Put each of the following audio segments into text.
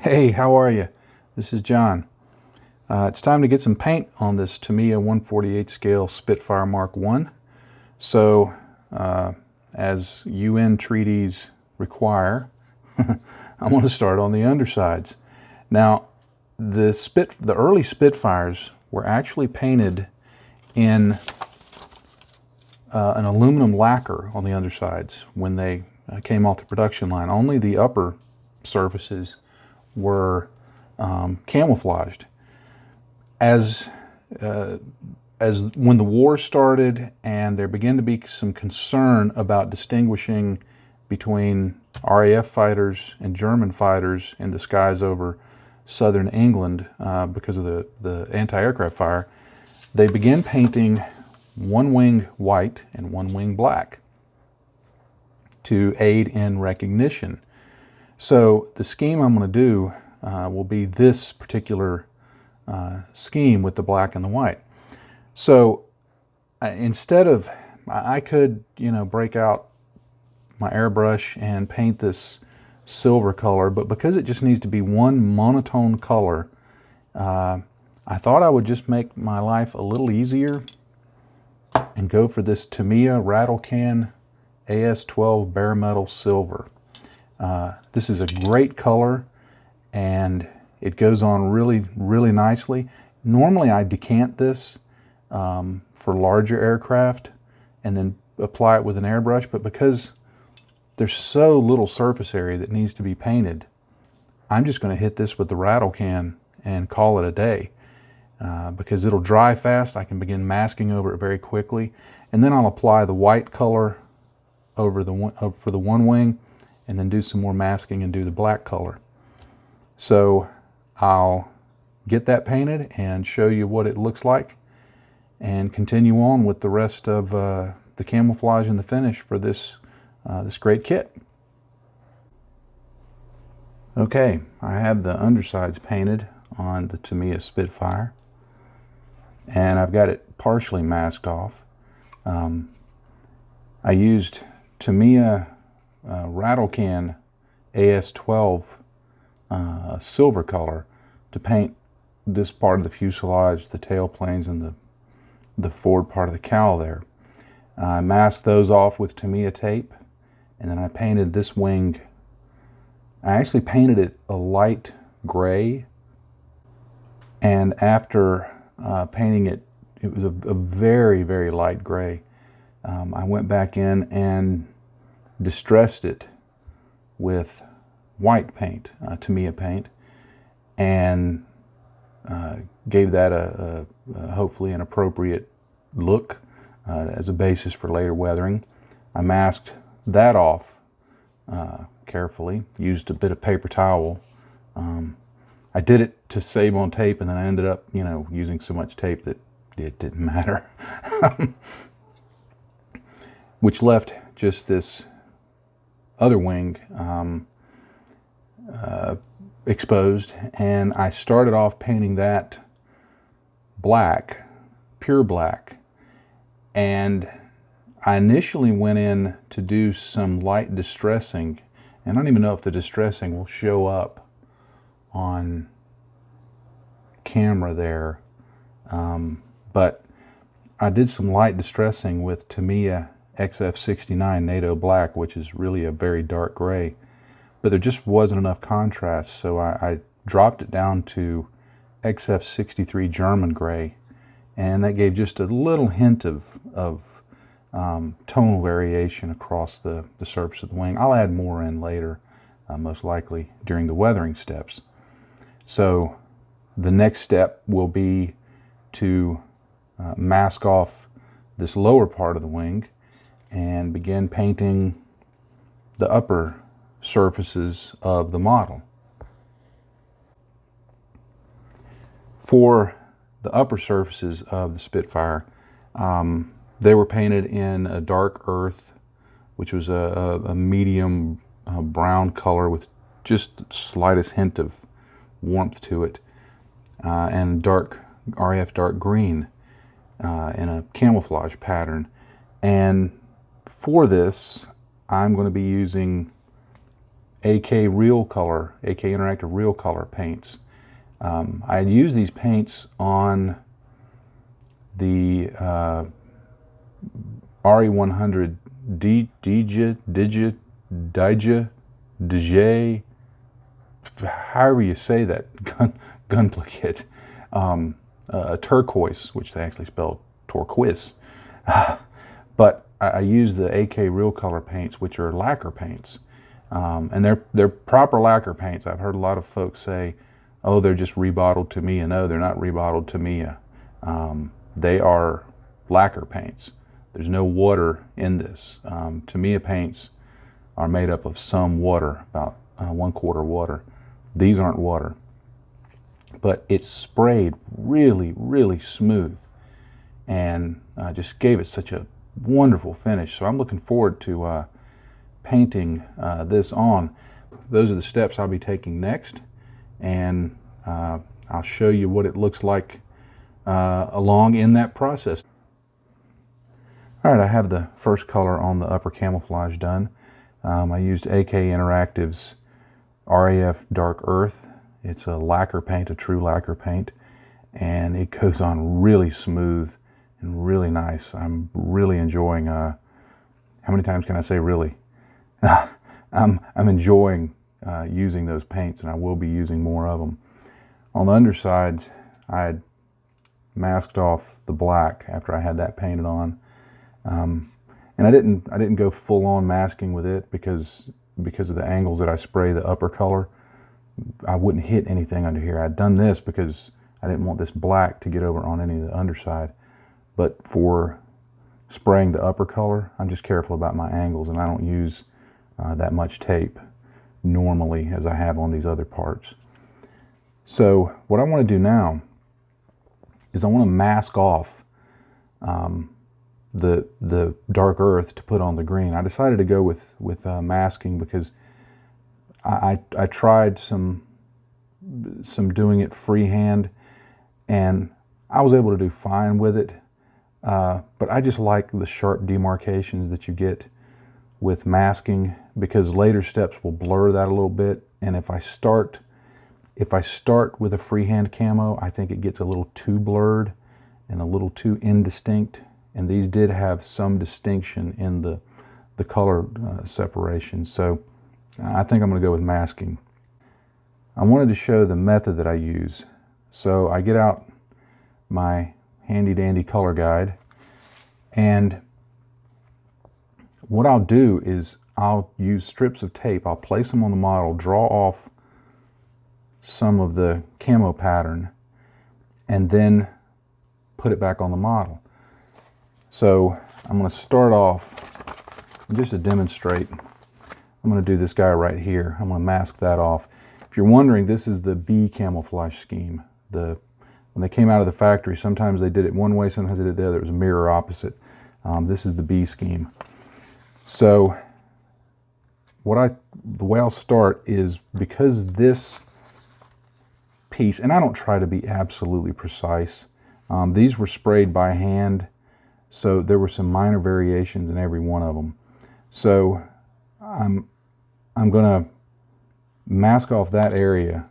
Hey, how are you? This is John. It's time to get some paint on this Tamiya 1/48 scale Spitfire Mark 1. So, as UN treaties require, I'm going to start on the undersides. Now, the early Spitfires were actually painted in an aluminum lacquer on the undersides when they came off the production line. Only the upper surfaces were camouflaged. As when the war started and there began to be some concern about distinguishing between RAF fighters and German fighters in the skies over southern England because of the anti-aircraft fire, they began painting one wing white and one wing black to aid in recognition. So the scheme I'm going to do will be this particular scheme with the black and the white. So instead of, I could, break out my airbrush and paint this silver color, but because it just needs to be one monotone color, I thought I would just make my life a little easier and go for this Tamiya Rattle Can AS12 Bare Metal Silver. This is a great color and it goes on really nicely. Normally I decant this for larger aircraft and then apply it with an airbrush, but because there's so little surface area that needs to be painted, I'm just going to hit this with the rattle can and call it a day. Because it'll dry fast, I can begin masking over it very quickly, and then I'll apply the white color over for the one wing, and then do some more masking and do the black color. So I'll get that painted and show you what it looks like, and continue on with the rest of the camouflage and the finish for this this great kit. Okay, I have the undersides painted on the Tamiya Spitfire, and I've got it partially masked off. I used Tamiya Rattle Can AS12 silver color to paint this part of the fuselage, the tail planes, and the forward part of the cowl there. I masked those off with Tamiya tape, and then I painted this wing. I actually painted it a light gray, and after painting it, it was a very light gray. I went back in and distressed it with white paint, Tamiya paint, and gave that a hopefully an appropriate look as a basis for later weathering. I masked that off carefully, used a bit of paper towel. I did it to save on tape, and then I ended up, using so much tape that it didn't matter. Which left just this other wing exposed, and I started off painting that black, pure black, and I initially went in to do some light distressing, and I don't even know if the distressing will show up on camera there, but I did some light distressing with Tamiya XF69 NATO Black, which is really a very dark gray, but there just wasn't enough contrast, so I dropped it down to XF63 German gray, and that gave just a little hint of tonal variation across the surface of the wing. I'll add more in later, most likely during the weathering steps. So the next step will be to mask off this lower part of the wing and begin painting the upper surfaces of the model. For the upper surfaces of the Spitfire, they were painted in a dark earth, which was a medium brown color with just the slightest hint of warmth to it, and dark RAF dark green in a camouflage pattern. And for this, I'm going to be using AK Real Color, AK Interactive Real Color paints. I had used these paints on the RE100 DJ, however you say that, gunplicate, turquoise, which they actually spelled turquoise. But I use the AK Real Color paints, which are lacquer paints. And they're proper lacquer paints. I've heard a lot of folks say, oh, they're just rebottled Tamiya. No, they're not rebottled Tamiya. They are lacquer paints. There's no water in this. Tamiya paints are made up of some water, about 1/4 water. These aren't water. But it's sprayed really, really smooth, and just gave it such a wonderful finish. So I'm looking forward to painting this on. Those are the steps I'll be taking next, and I'll show you what it looks like along in that process. All right, I have the first color on the upper camouflage done. I used AK Interactive's RAF Dark Earth. It's a lacquer paint, a true lacquer paint, and it goes on really smooth and really nice. I'm really enjoying, how many times can I say really? I'm enjoying using those paints, and I will be using more of them. On the undersides, I had masked off the black after I had that painted on, and I didn't go full-on masking with it because of the angles that I spray the upper color. I wouldn't hit anything under here. I'd done this because I didn't want this black to get over on any of the underside. But for spraying the upper color, I'm just careful about my angles, and I don't use that much tape normally as I have on these other parts. So what I want to do now is I want to mask off the dark earth to put on the green. I decided to go with masking because I tried some doing it freehand, and I was able to do fine with it. But I just like the sharp demarcations that you get with masking, because later steps will blur that a little bit. And if I start with a freehand camo, I think it gets a little too blurred and a little too indistinct. And these did have some distinction in the color separation. So I think I'm going to go with masking. I wanted to show the method that I use. So I get out my handy dandy color guide, and what I'll do is I'll use strips of tape. I'll place them on the model, draw off some of the camo pattern, and then put it back on the model. So I'm going to start off, just to demonstrate, I'm going to do this guy right here. I'm going to mask that off. If you're wondering, this is the B camouflage scheme. When they came out of the factory, sometimes they did it one way, sometimes they did it the other. It was a mirror opposite. This is the B scheme. So the way I'll start is, because this piece, and I don't try to be absolutely precise, these were sprayed by hand, so there were some minor variations in every one of them. So I'm going to mask off that area.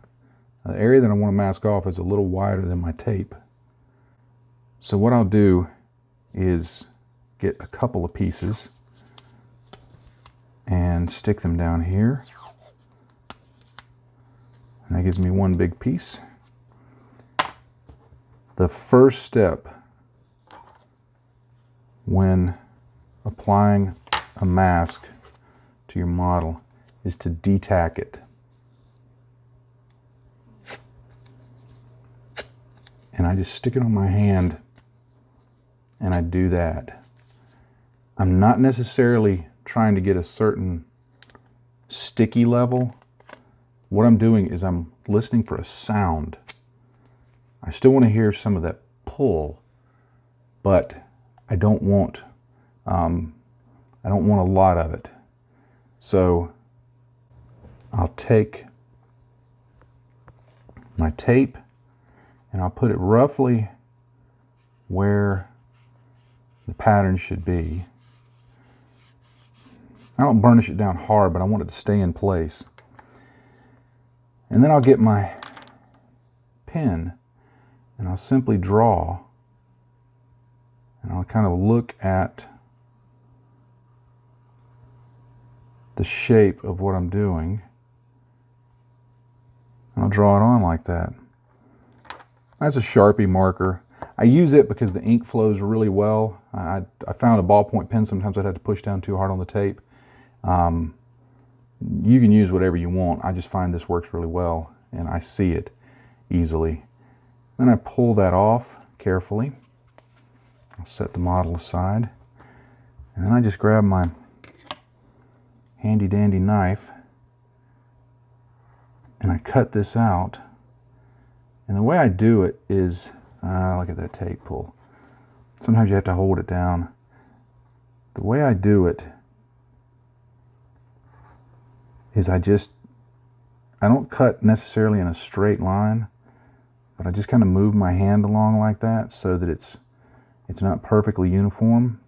The area that I want to mask off is a little wider than my tape. So what I'll do is get a couple of pieces and stick them down here. And that gives me one big piece. The first step when applying a mask to your model is to detack it. And I just stick it on my hand, and I do that. I'm not necessarily trying to get a certain sticky level. What I'm doing is I'm listening for a sound. I still want to hear some of that pull, but I don't want a lot of it. So I'll take my tape and I'll put it roughly where the pattern should be. I don't burnish it down hard, but I want it to stay in place. And then I'll get my pen and I'll simply draw, and I'll kind of look at the shape of what I'm doing. I'll draw it on like that. That's a Sharpie marker. I use it because the ink flows really well. I found a ballpoint pen, sometimes I'd have to push down too hard on the tape. You can use whatever you want. I just find this works really well and I see it easily. Then I pull that off carefully. I'll set the model aside. And then I just grab my handy dandy knife and I cut this out. And the way I do it is, look at that tape pull. Sometimes you have to hold it down. The way I do it is I don't cut necessarily in a straight line, but I just kind of move my hand along like that so that it's not perfectly uniform.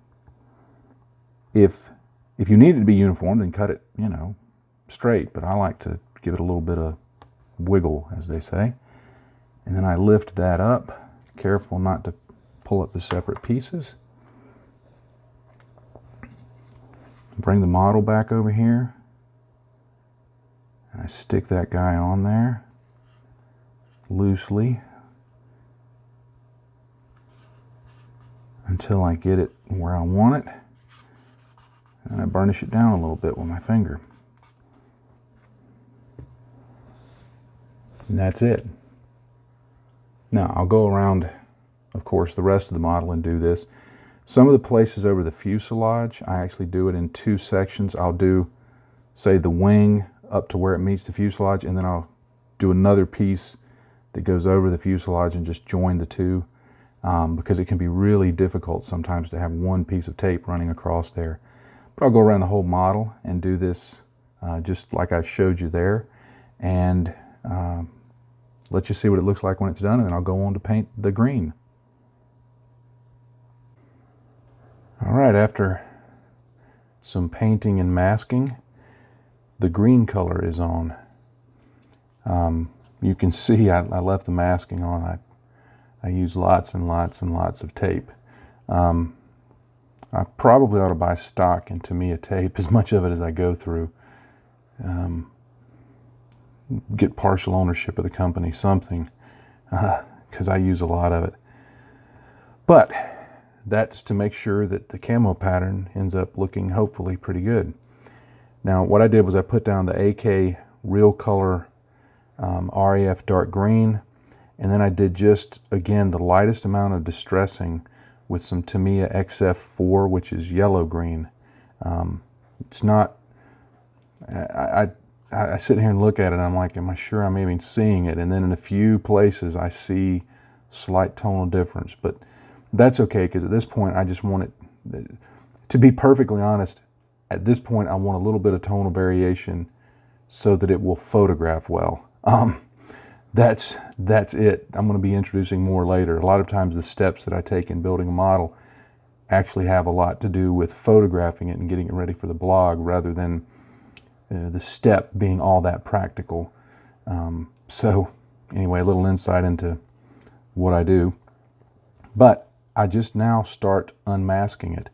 If you need it to be uniform, then cut it, you know, straight, but I like to give it a little bit of wiggle, as they say. And then I lift that up, careful not to pull up the separate pieces. Bring the model back over here. And I stick that guy on there loosely until I get it where I want it. And I burnish it down a little bit with my finger. And that's it. Now I'll go around, of course, the rest of the model and do this. Some of the places over the fuselage, I actually do it in two sections. I'll do, say, the wing up to where it meets the fuselage, and then I'll do another piece that goes over the fuselage and just join the two, because it can be really difficult sometimes to have one piece of tape running across there. But I'll go around the whole model and do this just like I showed you there, and let you see what it looks like when it's done, and then I'll go on to paint the green. All right, after some painting and masking, the green color is on. You can see I left the masking on. I use lots and lots and lots of tape. I probably ought to buy stock in Tamiya tape, as much of it as I go through. Get partial ownership of the company, something, because I use a lot of it. But that's to make sure that the camo pattern ends up looking hopefully pretty good. Now what I did was I put down the AK Real Color RAF dark green, and then I did just, again, the lightest amount of distressing with some Tamiya XF4, which is yellow green. It's not, I sit here and look at it and I'm like, am I sure I'm even seeing it? And then in a few places I see slight tonal difference, but that's okay, because at this point I just want it, to be perfectly honest, at this point I want a little bit of tonal variation so that it will photograph well. That's it. I'm going to be introducing more later. A lot of times the steps that I take in building a model actually have a lot to do with photographing it and getting it ready for the blog, rather than the step being all that practical. So anyway, a little insight into what I do. But I just now start unmasking it.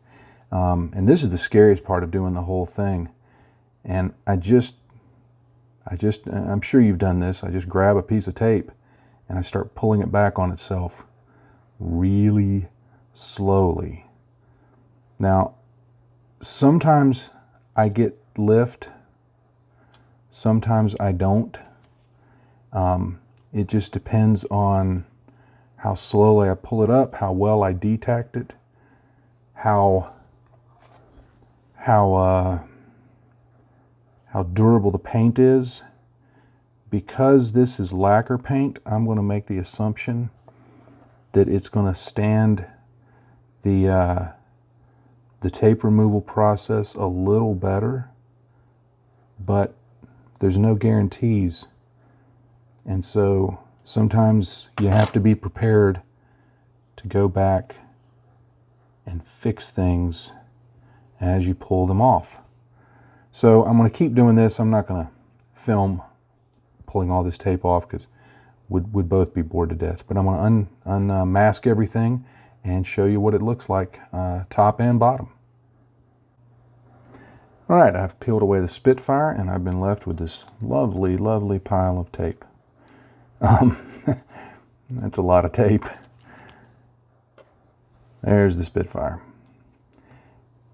And this is the scariest part of doing the whole thing. And I'm sure you've done this, I just grab a piece of tape and I start pulling it back on itself really slowly. Now, sometimes I get lift, sometimes I don't. It just depends on how slowly I pull it up, how well I detact it, how durable the paint is. Because this is lacquer paint, I'm going to make the assumption that it's going to stand the tape removal process a little better, but there's no guarantees. And so sometimes you have to be prepared to go back and fix things as you pull them off. So I'm going to keep doing this. I'm not going to film pulling all this tape off because we'd both be bored to death. But I'm going to unmask everything and show you what it looks like, top and bottom. All right, I've peeled away the Spitfire and I've been left with this lovely, lovely pile of tape. That's a lot of tape. There's the Spitfire.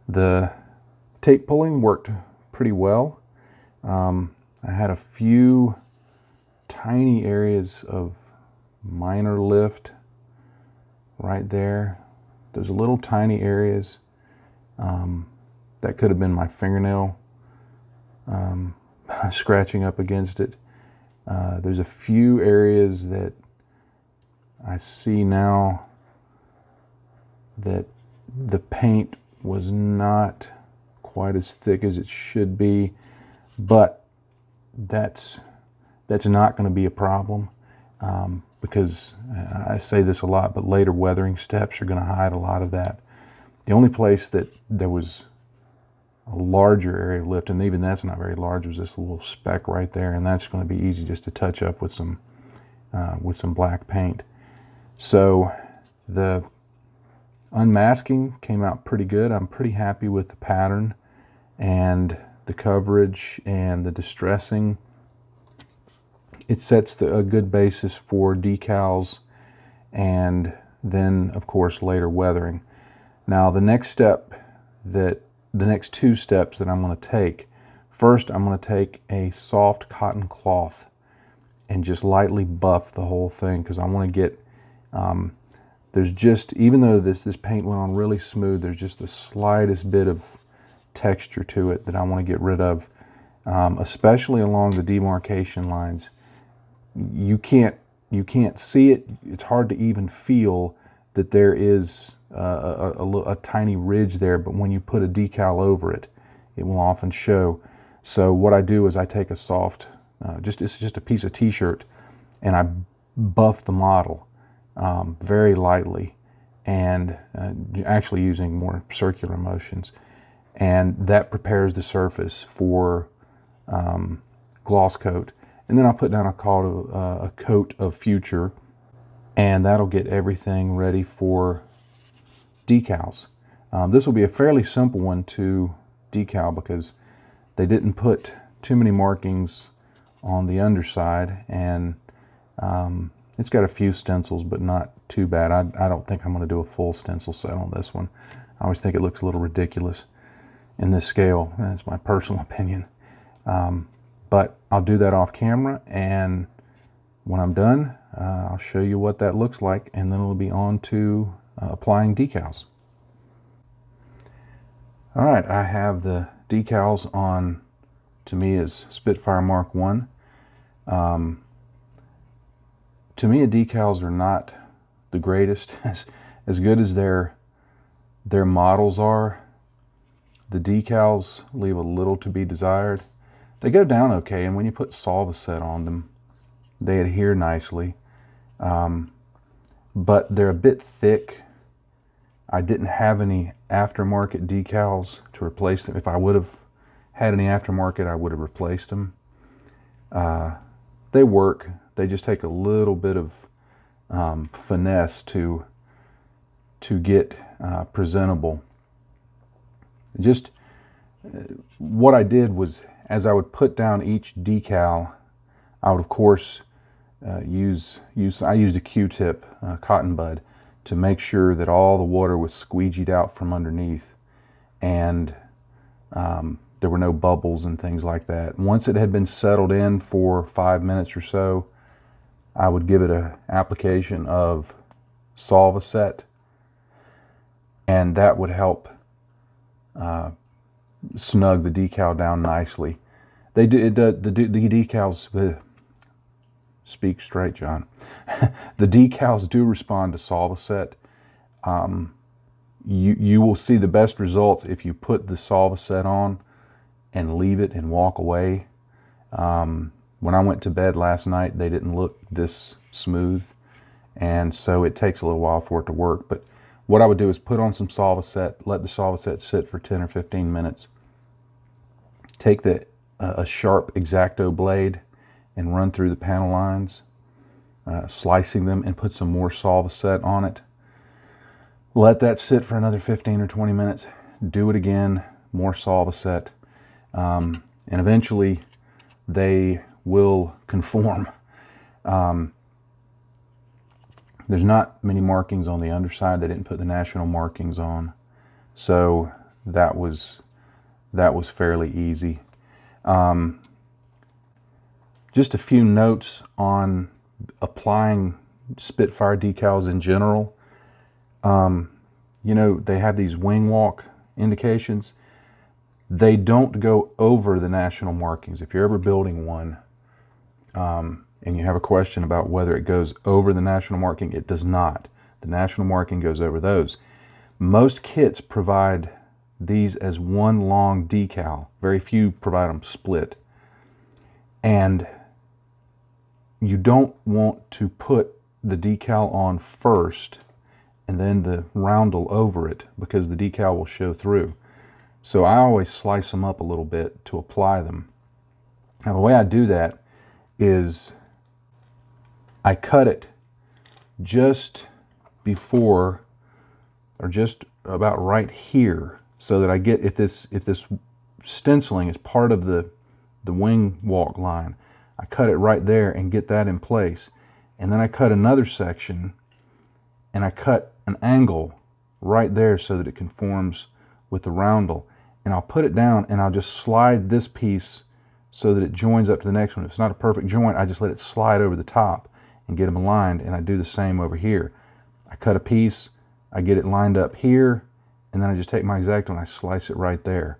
The tape pulling worked pretty well. I had a few tiny areas of minor lift right there. There's little tiny areas that could have been my fingernail scratching up against it. There's a few areas that I see now that the paint was not quite as thick as it should be, but that's not going to be a problem because I say this a lot, but later weathering steps are going to hide a lot of that. The only place that there was a larger area of lift, and even that's not very large, was this little speck right there, and that's going to be easy just to touch up with some black paint. So the unmasking came out pretty good. I'm pretty happy with the pattern and the coverage and the distressing. It sets a good basis for decals and then of course later weathering. Now the next two steps that I'm going to take, first I'm going to take a soft cotton cloth and just lightly buff the whole thing, because I want to get there's just, even though this paint went on really smooth, there's just the slightest bit of texture to it that I want to get rid of, especially along the demarcation lines. You can't see it. It's hard to even feel that there is a tiny ridge there, but when you put a decal over it, it will often show. So what I do is I take a soft, it's just a piece of t-shirt, and I buff the model very lightly, and actually using more circular motions, and that prepares the surface for gloss coat. And then I'll put down a coat of Future, and that'll get everything ready for decals. This will be a fairly simple one to decal because they didn't put too many markings on the underside, and it's got a few stencils, but not too bad. I don't think I'm going to do a full stencil set on this one. I always think it looks a little ridiculous in this scale. That's my personal opinion. But I'll do that off camera, and when I'm done, I'll show you what that looks like, and then it'll be on to applying decals. All right, I have the decals on Tamiya's Spitfire Mark 1. Tamiya decals are not the greatest. As good as their models are, the decals leave a little to be desired. They go down okay, and when you put Solvaset on them, they adhere nicely. But they're a bit thick. I didn't have any aftermarket decals to replace them. If I would have had any aftermarket, I would have replaced them. They work. They just take a little bit of finesse to get presentable. Just what I did was, as I would put down each decal, I would of course I used a Q-tip, cotton bud, to make sure that all the water was squeegeed out from underneath, and there were no bubbles and things like that. Once it had been settled in for 5 minutes or so, I would give it an application of Solvaset, and that would help snug the decal down nicely. The decals, speak straight, John. The decals do respond to Solvaset. You will see the best results if you put the Solvaset on and leave it and walk away. When I went to bed last night, they didn't look this smooth, and so it takes a little while for it to work. But what I would do is put on some Solvaset, let the Solvaset sit for 10 or 15 minutes, take a sharp X-Acto blade and run through the panel lines, slicing them, and put some more solvaset on it. Let that sit for another 15 or 20 minutes. Do it again, more solvaset, and eventually they will conform. There's not many markings on the underside. They didn't put the national markings on, so that was fairly easy. Just a few notes on applying Spitfire decals in general. You know, they have these wing walk indications. They don't go over the national markings. If you're ever building one, and you have a question about whether it goes over the national marking, it does not. The national marking goes over those. Most kits provide these as one long decal. Very few provide them split. And you don't want to put the decal on first and then the roundel over it, because the decal will show through. So I always slice them up a little bit to apply them. Now the way I do that is I cut it just before, or just about right here, so that I get, if this stenciling is part of the wing walk line, I cut it right there and get that in place. And then I cut another section and I cut an angle right there so that it conforms with the roundel. And I'll put it down and I'll just slide this piece so that it joins up to the next one. If it's not a perfect joint, I just let it slide over the top and get them aligned, and I do the same over here. I cut a piece, I get it lined up here, and then I just take my X-Acto and I slice it right there.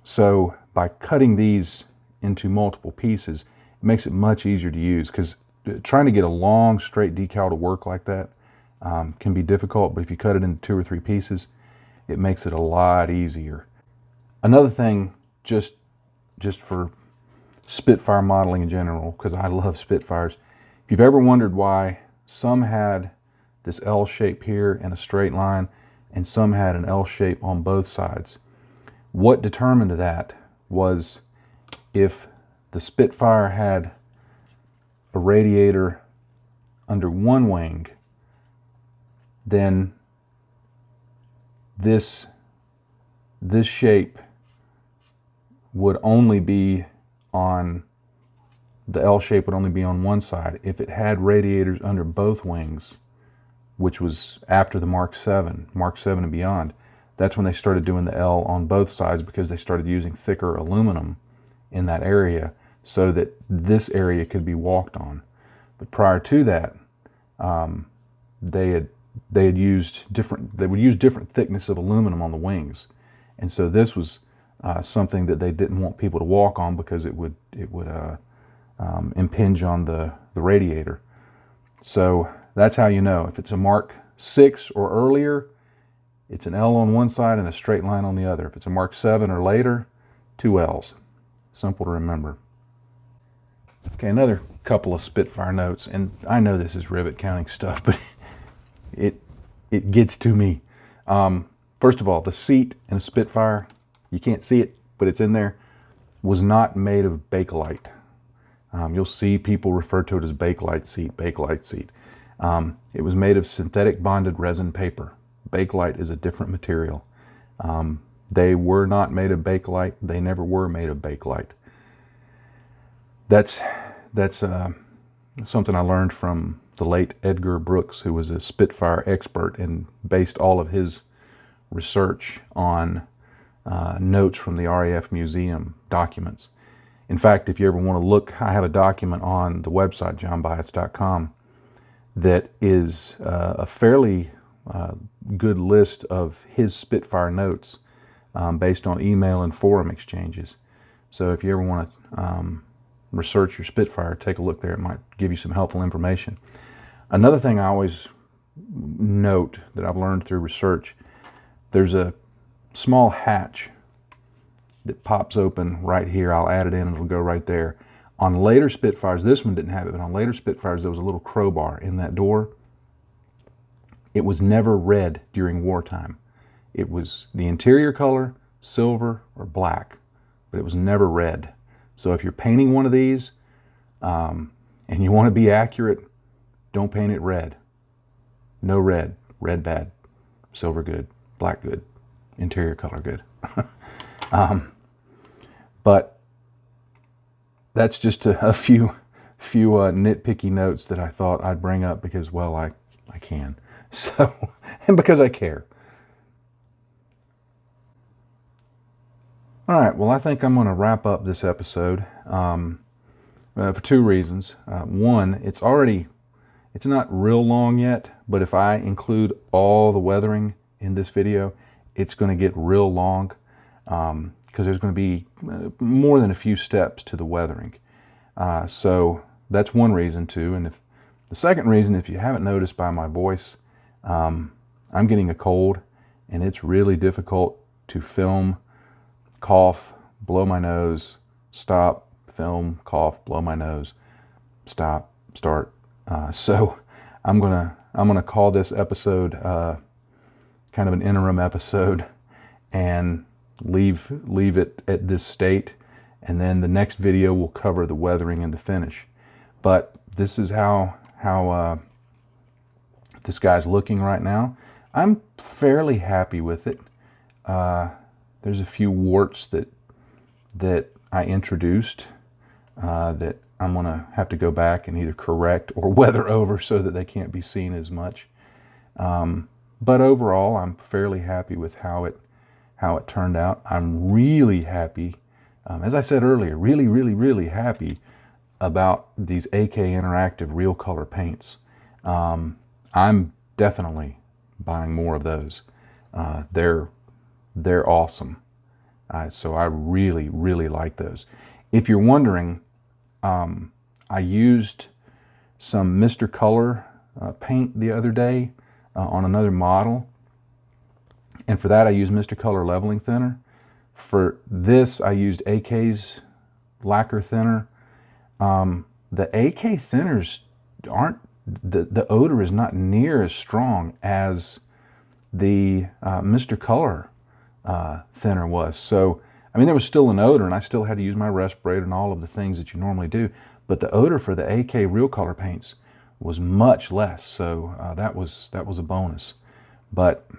So by cutting these into multiple pieces, it makes it much easier to use, because trying to get a long straight decal to work like that can be difficult, but if you cut it into 2 or 3 pieces, it makes it a lot easier. Another thing, just for Spitfire modeling in general, because I love Spitfires, if you've ever wondered why some had this L shape here and a straight line, and some had an L shape on both sides, what determined that was if the Spitfire had a radiator under one wing, then this shape would only be on, the L shape would only be on one side. If it had radiators under both wings, which was after the Mark 7 and beyond, that's when they started doing the L on both sides, because they started using thicker aluminum in that area so that this area could be walked on. But prior to that, they would use different thickness of aluminum on the wings, and so this was something that they didn't want people to walk on, because it would impinge on the radiator. So that's how you know. If it's a Mark 6 or earlier, it's an L on one side and a straight line on the other. If it's a Mark 7 or later, 2 L's. Simple to remember. Okay, another couple of Spitfire notes, and I know this is rivet counting stuff, but it gets to me. First of all, the seat in a Spitfire, you can't see it, but it's in there, was not made of Bakelite. You'll see people refer to it as Bakelite seat. It was made of synthetic bonded resin paper. Bakelite is a different material. They were not made of Bakelite. They never were made of Bakelite. That's something I learned from the late Edgar Brooks, who was a Spitfire expert and based all of his research on notes from the RAF Museum documents. In fact, if you ever want to look, I have a document on the website, johnbias.com, that is a fairly good list of his Spitfire notes based on email and forum exchanges. So if you ever want to research your Spitfire, take a look there. It might give you some helpful information. Another thing I always note that I've learned through research, there's a small hatch that pops open right here. I'll add it in and it'll go right there. On later Spitfires, this one didn't have it, but on later Spitfires there was a little crowbar in that door. It was never red during wartime. It was the interior color, silver or black, but it was never red. So if you're painting one of these, And you want to be accurate, don't paint it red. No red. Red bad. Silver good. Black good. Interior color good. But that's just a few nitpicky notes that I thought I'd bring up because, well, I can. So, and because I care. All right, well, I think I'm going to wrap up this episode for two reasons. One, it's not real long yet, but if I include all the weathering in this video, it's going to get real long because there's going to be more than a few steps to the weathering. So that's one reason too. And the second reason, if you haven't noticed by my voice, I'm getting a cold and it's really difficult to film, cough, blow my nose, stop, film, cough, blow my nose, stop, start. So I'm gonna call this episode kind of an interim episode and leave it at this state, and then the next video will cover the weathering and the finish. But this is how this guy's looking right now. I'm fairly happy with it. There's a few warts that I introduced that I'm gonna have to go back and either correct or weather over so that they can't be seen as much. But overall, I'm fairly happy with how it turned out. I'm really happy, as I said earlier, really happy about these AK Interactive Real Color paints. I'm definitely buying more of those. They're awesome. So I really like those. If you're wondering, I used some Mr. Color paint the other day on another model, and for that I used Mr. Color leveling thinner. For this I used AK's lacquer thinner. The AK thinners aren't, the odor is not near as strong as the Mr. Color thinner was. So, I mean, there was still an odor, and I still had to use my respirator and all of the things that you normally do, but the odor for the AK Real Color paints was much less. So that was a bonus. But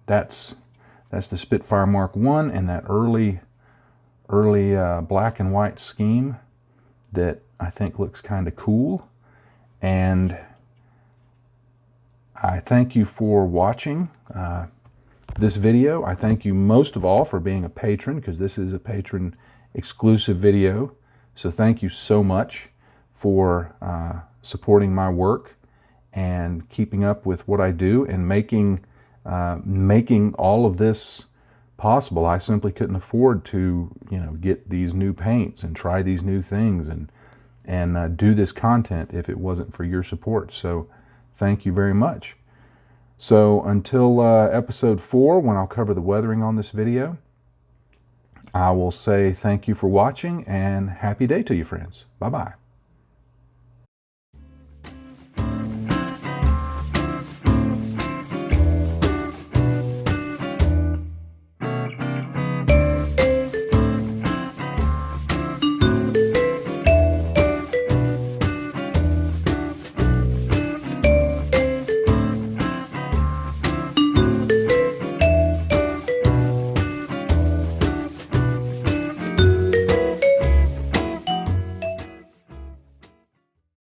that's the Spitfire Mark I and that early black and white scheme that I think looks kind of cool. And I thank you for watching this video. I thank you most of all for being a patron, because this is a patron exclusive video. So thank you so much for supporting my work and keeping up with what I do and making all of this possible. I simply couldn't afford to, get these new paints and try these new things and do this content if it wasn't for your support. So thank you very much. So until episode 4, when I'll cover the weathering on this video, I will say thank you for watching and happy day to you, friends. Bye-bye.